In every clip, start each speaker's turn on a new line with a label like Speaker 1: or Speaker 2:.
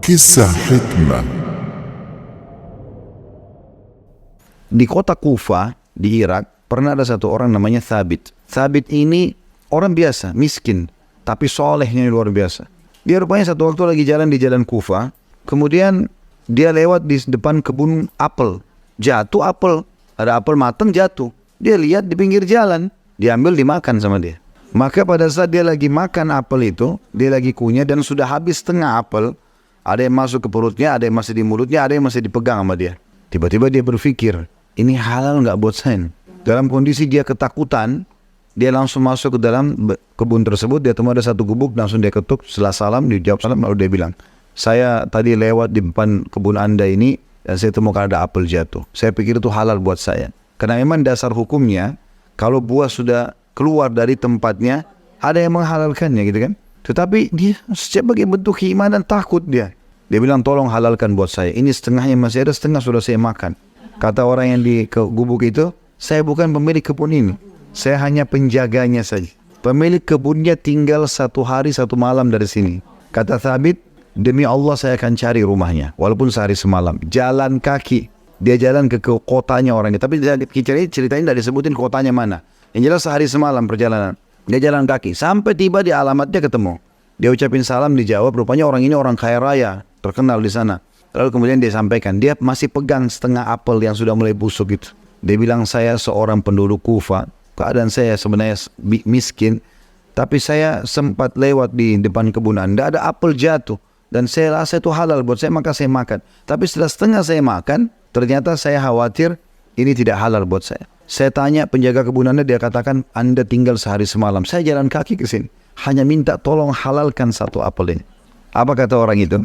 Speaker 1: Kisah Hikmah.
Speaker 2: Di kota Kufa, di Irak, pernah ada satu orang namanya Thabit. Thabit ini orang biasa, miskin, tapi solehnya luar biasa. Dia rupanya satu waktu lagi jalan di jalan Kufa, kemudian dia lewat di depan kebun apel. Jatuh apel, ada apel matang jatuh. Dia lihat di pinggir jalan, diambil dimakan sama dia. Maka pada saat dia lagi makan apel itu, dia lagi kunyah dan sudah habis setengah apel. Ada yang masuk ke perutnya, ada yang masih di mulutnya, ada yang masih dipegang sama dia. Tiba-tiba dia berpikir, ini halal nggak buat saya? Dalam kondisi dia ketakutan, dia langsung masuk ke dalam kebun tersebut. Dia temu ada satu gubuk, langsung dia ketuk. Setelah salam, dia jawab salam, lalu dia bilang, saya tadi lewat di depan kebun anda ini, dan saya temukan ada apel jatuh. Saya pikir itu halal buat saya. Karena memang dasar hukumnya, kalau buah sudah keluar dari tempatnya, ada yang menghalalkannya gitu kan. Tetapi dia sebagai bentuk keimanan takut dia. Dia bilang tolong halalkan buat saya. Ini setengahnya masih ada, setengah sudah saya makan. Kata orang yang di gubuk itu, saya bukan pemilik kebun ini. Saya hanya penjaganya saja. Pemilik kebunnya tinggal 1 hari 1 malam dari sini. Kata Thabit, demi Allah saya akan cari rumahnya. Walaupun sehari semalam. Jalan kaki. Dia jalan ke kotanya orangnya. Tapi ceritanya tidak disebutin kotanya mana. Yang jelas sehari semalam perjalanan. Dia jalan kaki, sampai tiba di alamatnya ketemu. Dia ucapin salam, dijawab, rupanya orang ini orang kaya raya, terkenal di sana. Lalu kemudian dia sampaikan, dia masih pegang setengah apel yang sudah mulai busuk itu. Dia bilang, saya seorang penduduk Kufa, keadaan saya sebenarnya miskin, tapi saya sempat lewat di depan kebun anda, ada apel jatuh. Dan saya rasa itu halal buat saya, maka saya makan. Tapi setelah setengah saya makan, ternyata saya khawatir ini tidak halal buat saya. Saya tanya penjaga kebun anda, dia katakan anda tinggal sehari semalam. Saya jalan kaki ke sini, hanya minta tolong halalkan 1 apel ini. Apa kata orang itu?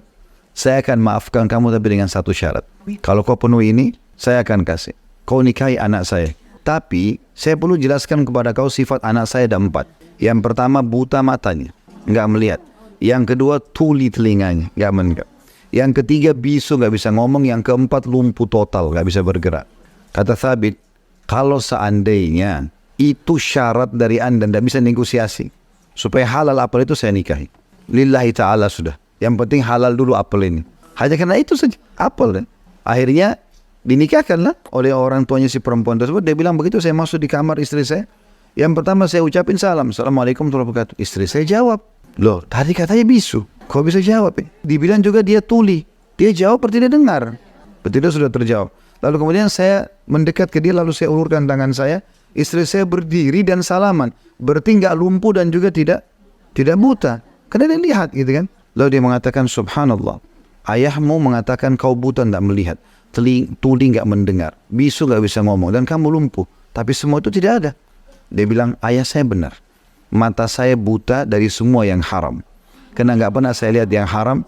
Speaker 2: Saya akan maafkan kamu tapi dengan 1 syarat. Kalau kau penuhi ini, saya akan kasih. Kau nikahi anak saya. Tapi saya perlu jelaskan kepada kau sifat anak saya ada 4. Yang pertama buta matanya, nggak melihat. Yang kedua tuli telinganya, nggak mendengar. Yang ketiga bisu, nggak bisa ngomong. Yang keempat lumpuh total, nggak bisa bergerak. Kata Thabit, kalau seandainya itu syarat dari anda, tidak bisa negosiasi. Supaya halal apel itu saya nikahi. Lillahi ta'ala sudah. Yang penting halal dulu apel ini. Hanya karena itu saja, apel. Akhirnya dinikahkanlah oleh orang tuanya si perempuan tersebut. Dia bilang begitu saya masuk di kamar istri saya. Yang pertama saya ucapin salam. Assalamualaikum warahmatullahi wabarakatuh. Istri saya jawab. Loh, tadi katanya bisu. Kok bisa jawab? Dibilang juga dia tuli. Dia jawab seperti dia dengar. Betul sudah terjawab. Lalu kemudian saya mendekat ke dia, lalu saya ulurkan tangan saya. Istri saya berdiri dan salaman. Berarti nggak lumpuh dan juga tidak buta. Karena dia lihat gitu kan. Lalu dia mengatakan, subhanallah. Ayahmu mengatakan kau buta tidak melihat. Tuli nggak mendengar. Bisu nggak bisa ngomong. Dan kamu lumpuh. Tapi semua itu tidak ada. Dia bilang, ayah saya benar. Mata saya buta dari semua yang haram. Karena nggak pernah saya lihat yang haram.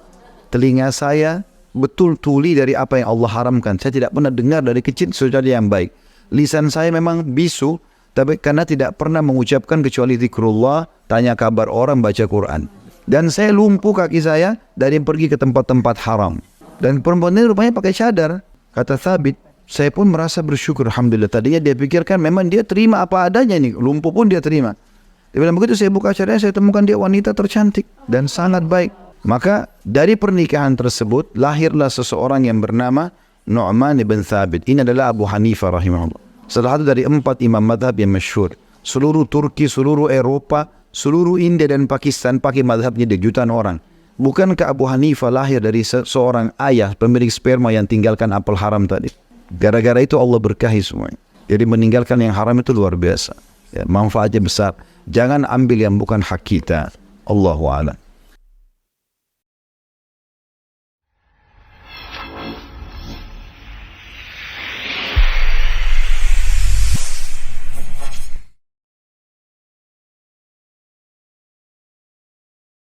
Speaker 2: Telinga saya betul tuli dari apa yang Allah haramkan. Saya tidak pernah dengar dari kecil sesuatu yang baik. Lisan saya memang bisu, tapi karena tidak pernah mengucapkan kecuali zikrullah, tanya kabar orang, baca Quran. Dan saya lumpuh kaki saya dari pergi ke tempat-tempat haram. Dan perempuan ini rupanya pakai cadar. Kata Thabit, saya pun merasa bersyukur. Alhamdulillah. Tadinya dia pikirkan memang dia terima apa adanya nih. Lumpuh pun dia terima. Dia bilang begitu saya buka cadarnya, saya temukan dia wanita tercantik dan sangat baik. Maka dari pernikahan tersebut lahirlah seseorang yang bernama Nu'man ibn Thabit. Ini adalah Abu Hanifah rahimahullah. Salah satu dari 4 imam madhab yang masyhur. Seluruh Turki, seluruh Eropa, seluruh India dan Pakistan pakai madhabnya di jutaan orang. Bukankah Abu Hanifah lahir dari seorang ayah pemilik sperma yang tinggalkan apel haram tadi? Gara-gara itu Allah berkahi semuanya. Jadi meninggalkan yang haram itu luar biasa. Ya, manfaatnya besar. Jangan ambil yang bukan hak kita. Allahu a'lam.